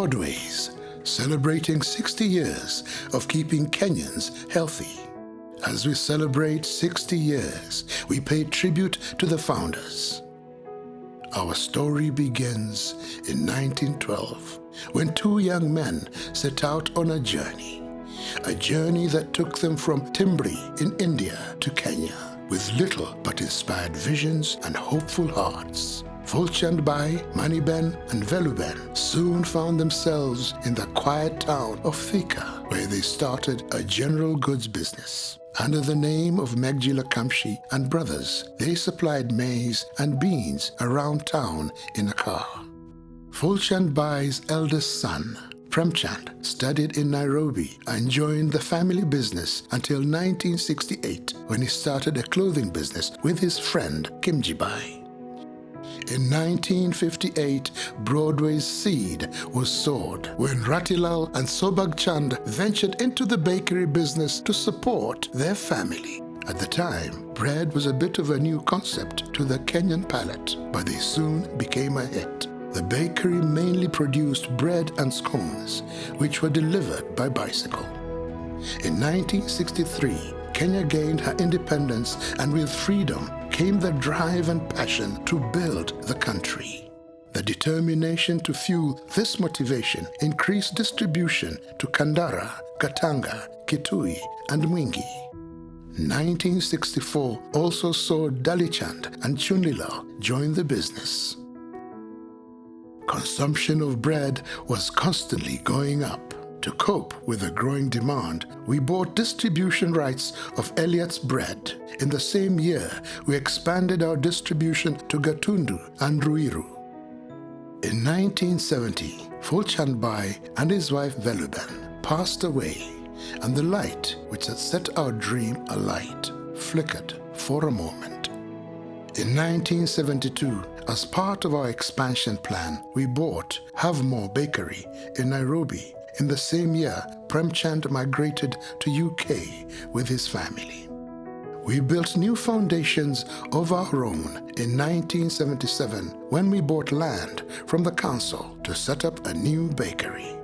Broadways, celebrating 60 years of keeping Kenyans healthy. As we celebrate 60 years, we pay tribute to the founders. Our story begins in 1912, when two young men set out on a journey that took them from Timbri in India to Kenya, with little but inspired visions and hopeful hearts. Fulchand Bai, Maniben, and Veluben soon found themselves in the quiet town of Thika, where they started a general goods business. Under the name of Megjila Kamshi and Brothers, they supplied maize and beans around town in a car. Fulchand Bai's eldest son, Premchand, studied in Nairobi and joined the family business until 1968, when he started a clothing business with his friend Kimji Bai. In 1958, Broadway's seed was sowed when Ratilal and Sobhag Chand ventured into the bakery business to support their family. At the time, bread was a bit of a new concept to the Kenyan palate, but they soon became a hit. The bakery mainly produced bread and scones, which were delivered by bicycle. In 1963, Kenya gained her independence, and with freedom came the drive and passion to build the country. The determination to fuel this motivation increased distribution to Kandara, Katanga, Kitui, and Mwingi. 1964 also saw Dalichand and Chunilal join the business. Consumption of bread was constantly going up. To cope with the growing demand, we bought distribution rights of Elliott's Bread. In the same year, we expanded our distribution to Gatundu and Ruiru. In 1970, Fulchand Bai and his wife Veluben passed away, and the light which had set our dream alight flickered for a moment. In 1972, as part of our expansion plan, we bought Havmore Bakery in Nairobi. In the same year, Premchand migrated to UK with his family. We built new foundations of our own in 1977 when we bought land from the council to set up a new bakery.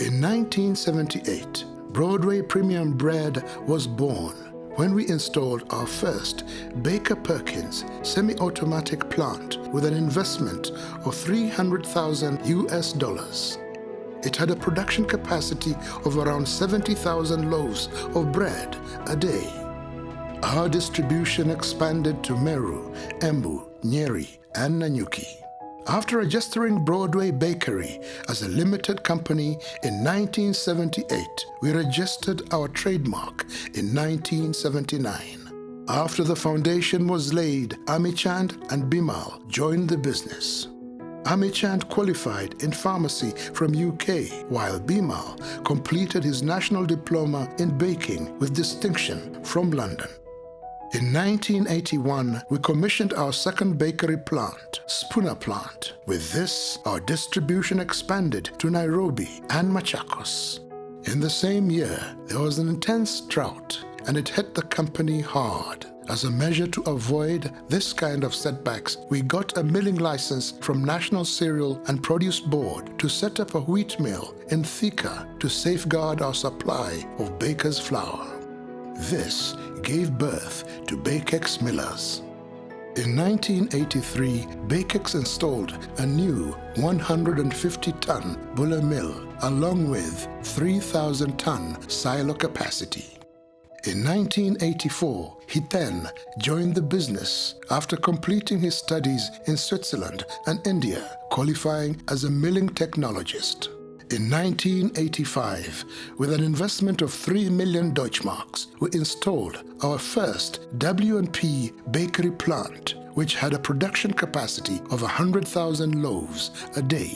In 1978, Broadway Premium Bread was born when we installed our first Baker Perkins semi-automatic plant with an investment of $300,000. It had a production capacity of around 70,000 loaves of bread a day. Our distribution expanded to Meru, Embu, Nyeri, and Nanyuki. After registering Broadway Bakery as a limited company in 1978, we registered our trademark in 1979. After the foundation was laid, Amichand and Bimal joined the business. Amichand qualified in pharmacy from UK, while Bimal completed his national diploma in baking with distinction from London. In 1981, we commissioned our second bakery plant, Spooner Plant. With this, our distribution expanded to Nairobi and Machakos. In the same year, there was an intense drought, and it hit the company hard. As a measure to avoid this kind of setbacks, we got a milling license from National Cereal and Produce Board to set up a wheat mill in Thika to safeguard our supply of baker's flour. This gave birth to Bakex Millers. In 1983, Bakex installed a new 150-ton Buller mill along with 3,000-ton silo capacity. In 1984, he then joined the business after completing his studies in Switzerland and India, qualifying as a milling technologist. In 1985, with an investment of 3 million Deutschmarks, we installed our first W&P bakery plant, which had a production capacity of 100,000 loaves a day.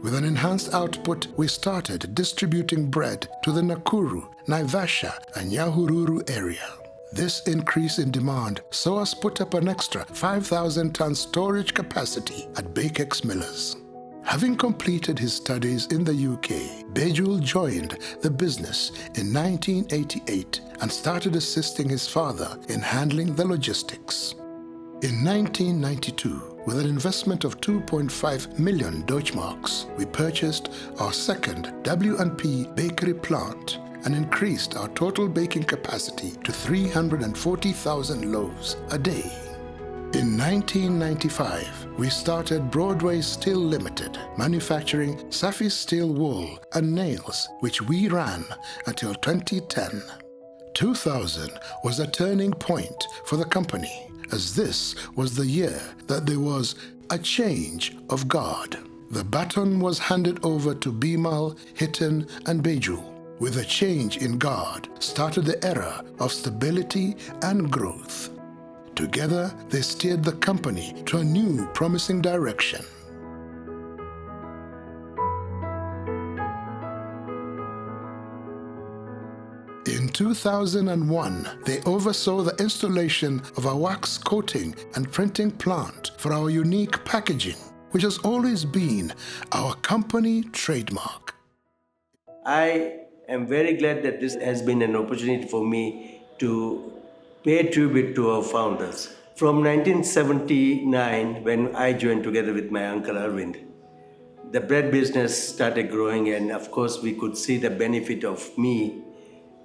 With an enhanced output, we started distributing bread to the Nakuru, Naivasha, and Nyahururu area. This increase in demand saw us put up an extra 5,000-ton storage capacity at Bakex Millers. Having completed his studies in the UK, Bejul joined the business in 1988 and started assisting his father in handling the logistics. In 1992, With an investment of 2.5 million Deutschmarks, we purchased our second W&P bakery plant and increased our total baking capacity to 340,000 loaves a day. In 1995, we started Broadways Steel Limited, manufacturing Safi steel wool and nails, which we ran until 2010. 2000 was a turning point for the company, as this was the year that there was a change of guard. The baton was handed over to Bimal, Hiten, and Beju. With a change in guard started the era of stability and growth. Together, they steered the company to a new promising direction. In 2001, they oversaw the installation of a wax coating and printing plant for our unique packaging, which has always been our company trademark. I am very glad that this has been an opportunity for me to pay tribute to our founders. From 1979, when I joined together with my uncle Arvind, the bread business started growing, and of course we could see the benefit of me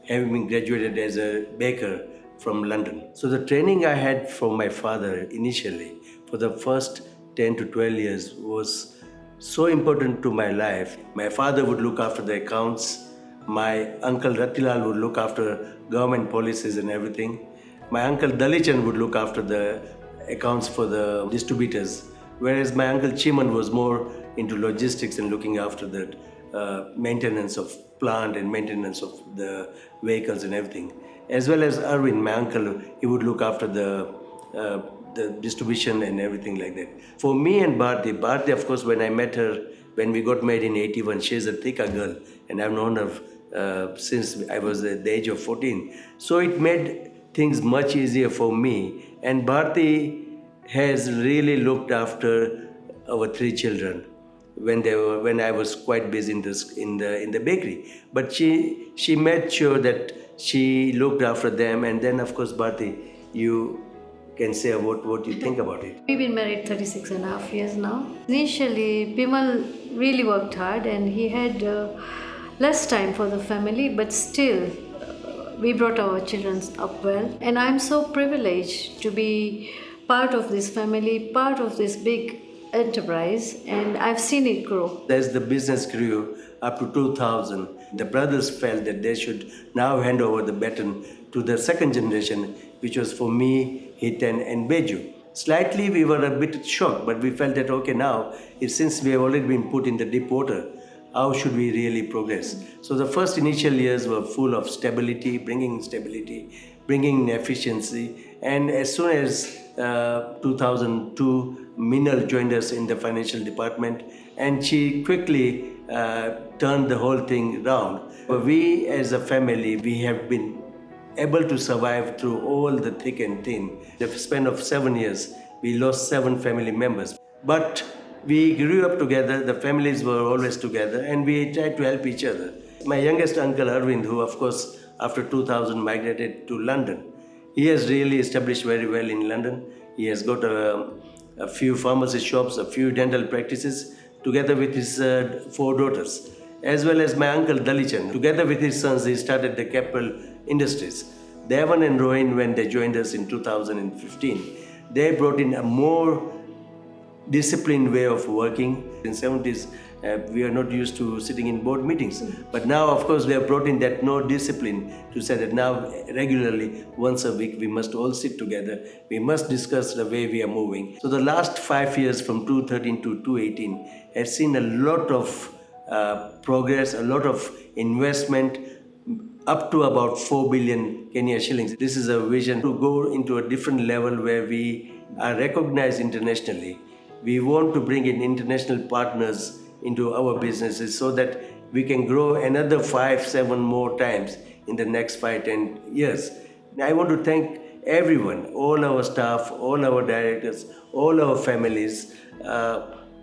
having been graduated as a baker from London. So the training I had from my father initially for the first 10 to 12 years was so important to my life. My father would look after the accounts. My uncle Ratilal would look after government policies and everything. My uncle Dalichan would look after the accounts for the distributors, whereas my uncle Chiman was more into logistics and looking after the maintenance of plant and maintenance of the vehicles and everything. As well as Arvind, my uncle, he would look after the distribution and everything like that. For me and Bharti, of course, when I met her, when we got married in 81, she's a Thika girl, and I've known her since I was at the age of 14. So it made things much easier for me. And Bharti has really looked after our three children when I was quite busy in the bakery. But she made sure that she looked after them. And then, of course, Bharti, you can say about what you think about it. We've been married 36 and a half years now. Initially, Bimal really worked hard and he had less time for the family, but still we brought our children up well. And I'm so privileged to be part of this family, part of this big enterprise, and I've seen it grow. As the business grew up to 2000, the brothers felt that they should now hand over the baton to the second generation, which was for me, Hiten and Beju. Slightly we were a bit shocked, but we felt that okay, now since we have already been put in the deep water, how should we really progress? So the first initial years were full of stability, bringing efficiency, and as soon as 2002, Minal joined us in the financial department, and she quickly turned the whole thing around. We as a family, we have been able to survive through all the thick and thin. The span of 7 years, we lost 7 family members. But we grew up together, the families were always together, and we tried to help each other. My youngest uncle Arvind, who of course after 2000 migrated to London, he has really established very well in London. He has got a few pharmacy shops, a few dental practices, together with his 4 daughters. As well as my uncle Dalichan, together with his sons, he started the Capital Industries. Devan and Rohin, when they joined us in 2015, they brought in a more disciplined way of working. In 70s, we are not used to sitting in board meetings. But now, of course, we have brought in that no discipline to say that now regularly, once a week, we must all sit together. We must discuss the way we are moving. So the last 5 years from 2013 to 2018 has seen a lot of progress, a lot of investment, up to about 4 billion Kenya shillings. This is a vision to go into a different level where we are recognized internationally. We want to bring in international partners into our businesses so that we can grow another 5-7 more times in the next 5-10 years. I want to thank everyone, all our staff, all our directors, all our families,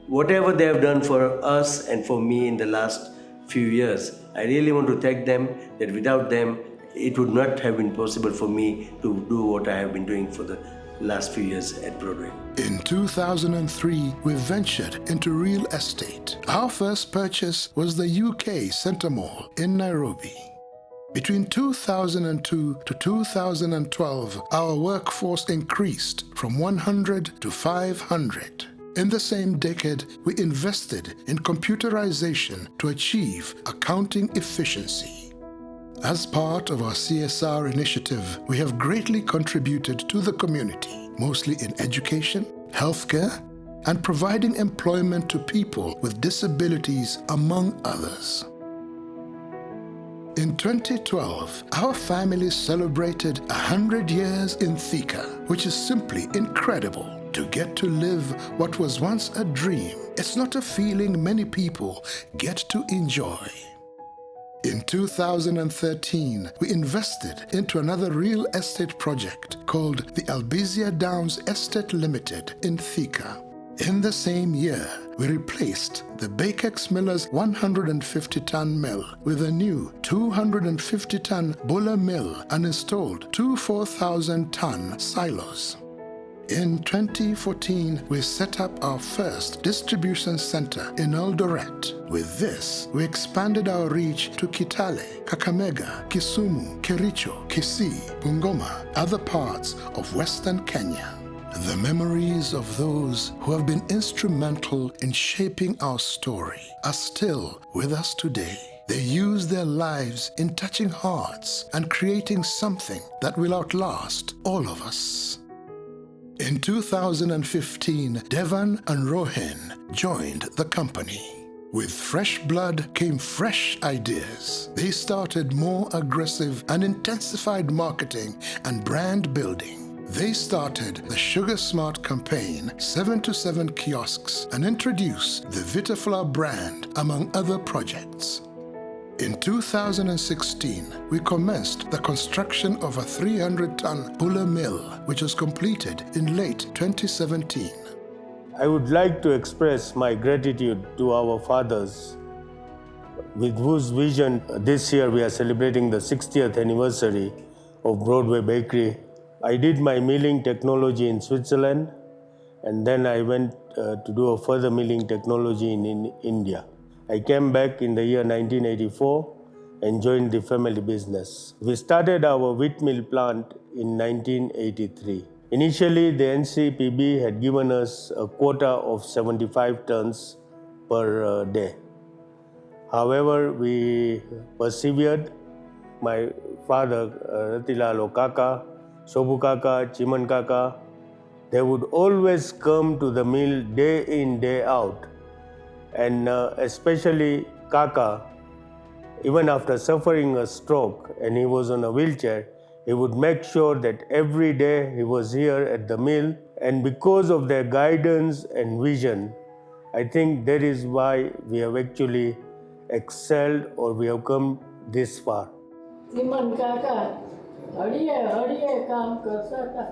whatever they have done for us and for me in the last few years. I really want to thank them, that without them, it would not have been possible for me to do what I have been doing for the last few years at Broadway. In 2003, we ventured into real estate. Our first purchase was the UK Centre Mall in Nairobi. Between 2002 to 2012, our workforce increased from 100 to 500. In the same decade, we invested in computerization to achieve accounting efficiency. As part of our CSR initiative, we have greatly contributed to the community, mostly in education, healthcare, and providing employment to people with disabilities, among others. In 2012, our family celebrated 100 years in Thika, which is simply incredible. To get to live what was once a dream, it's not a feeling many people get to enjoy. In 2013, we invested into another real estate project called the Albizia Downs Estate Limited in Thika. In the same year, we replaced the Bakex Miller's 150-ton mill with a new 250-ton Buller mill and installed two 4,000-ton silos. In 2014, we set up our first distribution center in Eldoret. With this, we expanded our reach to Kitale, Kakamega, Kisumu, Kericho, Kisii, Bungoma, other parts of Western Kenya. The memories of those who have been instrumental in shaping our story are still with us today. They use their lives in touching hearts and creating something that will outlast all of us. In 2015, Devan and Rohin joined the company. With fresh blood came fresh ideas. They started more aggressive and intensified marketing and brand building. They started the Sugar Smart campaign, 7 to 7 kiosks, and introduced the Vitaflour brand, among other projects. In 2016, we commenced the construction of a 300-ton Buller mill, which was completed in late 2017. I would like to express my gratitude to our fathers, with whose vision this year we are celebrating the 60th anniversary of Broadway Bakery. I did my milling technology in Switzerland, and then I went to do a further milling technology in India. I came back in the year 1984 and joined the family business. We started our wheat mill plant in 1983. Initially, the NCPB had given us a quota of 75 tons per day. However, we persevered. My father, Ratilalo Kaka, Sobu Kaka, Chiman Kaka, they would always come to the mill day in, day out. And especially Kaka, even after suffering a stroke and he was on a wheelchair, he would make sure that every day he was here at the mill. And because of their guidance and vision, I think that is why we have actually excelled or we have come this far. Chiman Kaka, hadiye kaam karta tha.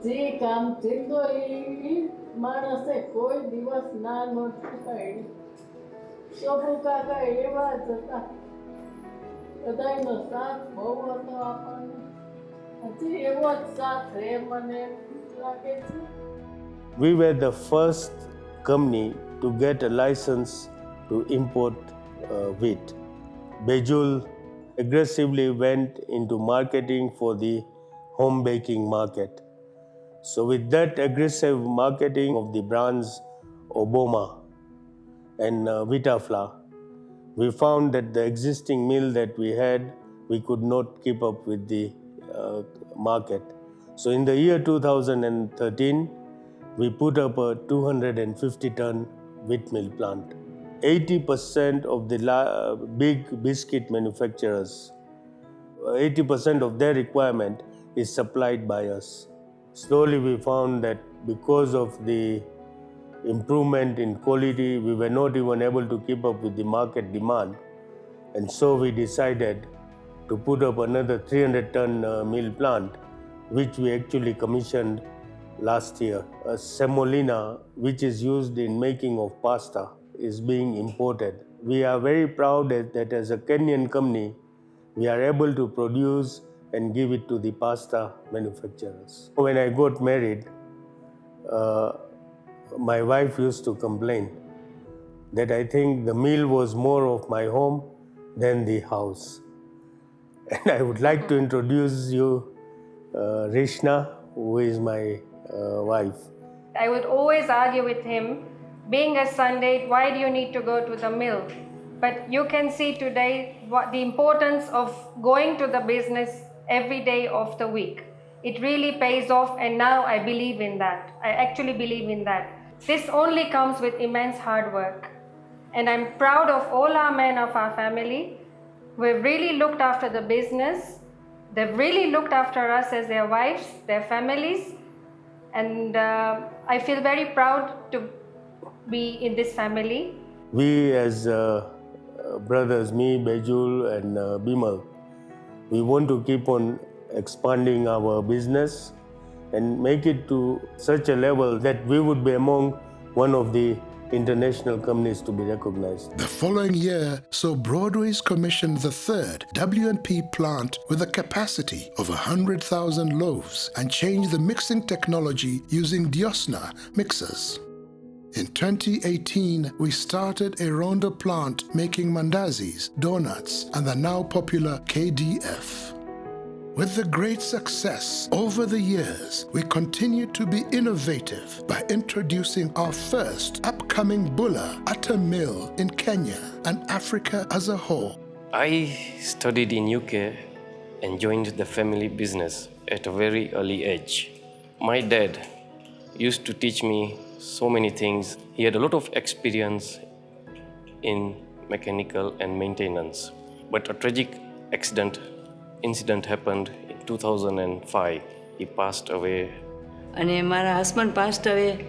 જે કામ થતો એ માણસે કોઈ દિવસ ના નહોતી પાડી. સોબુ કાકા એવા જ હતા, બધાયનો સાથ બહુ હતો આપણને. હજી એવો જ સાથ રહે મને લાગે છે. We were the first company to get a license to import wheat. Bejul aggressively went into marketing for the home baking market. So with that aggressive marketing of the brands Obama and Vitaflour, we found that the existing mill that we had, we could not keep up with the market. So in the year 2013, we put up a 250-ton wheat mill plant. 80% of the big biscuit manufacturers, 80% of their requirement is supplied by us. Slowly we found that because of the improvement in quality, we were not even able to keep up with the market demand. And so we decided to put up another 300-ton mill plant, which we actually commissioned last year. A semolina, which is used in making of pasta, is being imported. We are very proud that as a Kenyan company, we are able to produce and give it to the pasta manufacturers. When I got married, my wife used to complain that I think the meal was more of my home than the house. And I would like to introduce you Rishna, who is my wife. I would always argue with him, being a Sunday, why do you need to go to the mill? But you can see today what the importance of going to the business every day of the week. It really pays off, and now I believe in that. I actually believe in that. This only comes with immense hard work. And I'm proud of all our men of our family who have really looked after the business. They've really looked after us as their wives, their families. And I feel very proud to be in this family. We as brothers, me, Bejul and Bimal, we want to keep on expanding our business and make it to such a level that we would be among one of the international companies to be recognized. The following year saw Broadways commission the third W&P plant with a capacity of 100,000 loaves and change the mixing technology using Diosna mixers. In 2018, we started a Rondo plant making mandazis, donuts, and the now popular KDF. With the great success over the years, we continue to be innovative by introducing our first upcoming bulla at a mill in Kenya and Africa as a whole. I studied in UK and joined the family business at a very early age. My dad used to teach me so many things. He had a lot of experience in mechanical and maintenance. But a tragic incident happened in 2005. He passed away. And my husband passed away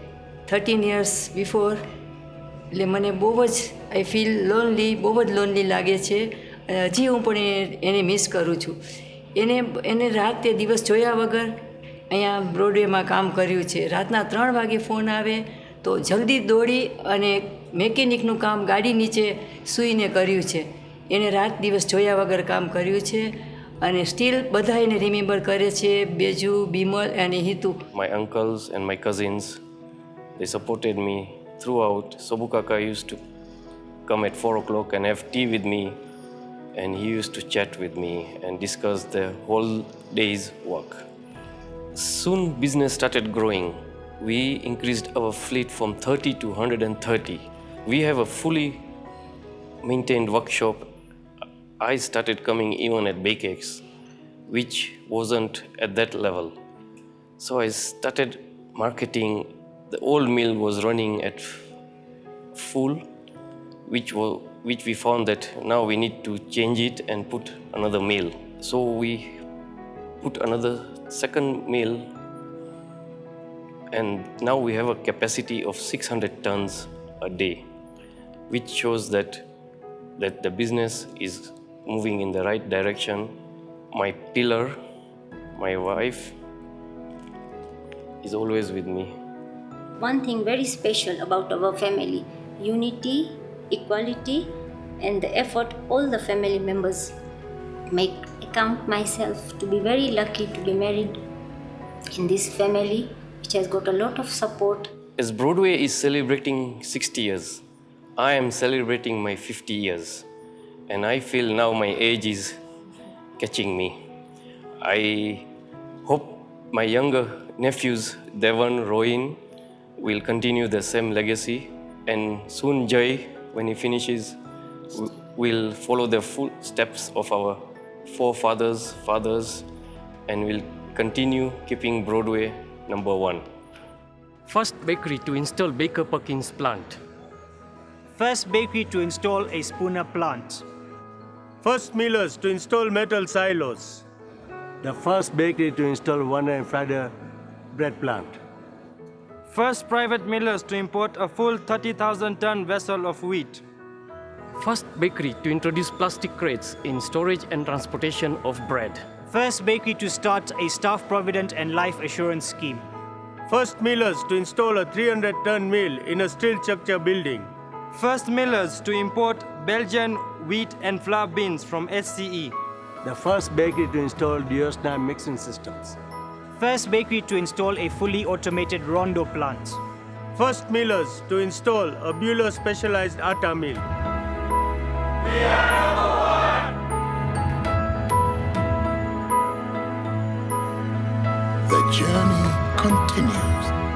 13 years before. એટલે મને બહુ જ I feel lonely, બહુ જ lonely લાગે છે. હજી હું પણ એને મિસ કરું છું. એને રાત તે દિવસ જોયા વગર અહીંયા બ્રોડવેમાં કામ કર્યું છે. રાતના 3 વાગે ફોન આવે તો જલ્દી દોડી અને મેકેનિકનું કામ ગાડી નીચે સૂઈને કર્યું છે. એને રાત દિવસ જોયા વગર કામ કર્યું છે. અને સ્ટીલ બધા એને રિમેમ્બર કરે છે, બેજુ, બિમલ અને Hitu. My uncles and my cousins, they supported me throughout. Sobu Kaka used to come at 4 o'clock and have tea with me, and he used to chat with me and discuss the whole day's work. Soon business started growing. We increased our fleet from 30 to 130. We have a fully maintained workshop. I started coming even at Bakex, which wasn't at that level. So I started marketing. The old mill was running at full, which we found that now we need to change it and put another mill. So we put another second mill, and now we have a capacity of 600 tons a day, which shows that the business is moving in the right direction. My pillar, my wife, is always with me. One thing very special about our family, unity, equality, and the effort all the family members make. I count myself to be very lucky to be married in this family, which has got a lot of support. As Broadway is celebrating 60 years, I am celebrating my 50 years. And I feel now my age is catching me. I hope my younger nephews, Devon, Rohin, will continue the same legacy. And soon Jay, when he finishes, will follow the footsteps of our fathers, and will continue keeping Broadway number 1. First bakery to install Baker Perkins plant. First bakery to install a spooner plant. First millers to install metal silos. The first bakery to install one and frieder bread plant. First private millers to import a full 30,000-ton vessel of wheat. First bakery to introduce plastic crates in storage and transportation of bread. First bakery to start a staff provident and life assurance scheme. First millers to install a 300-ton mill in a steel structure building. First millers to import Belgian wheat and flour beans from SCE. The first bakery to install Diosna mixing systems. First bakery to install a fully automated rondo plant. First millers to install a Bueller specialized atta mill. The journey continues.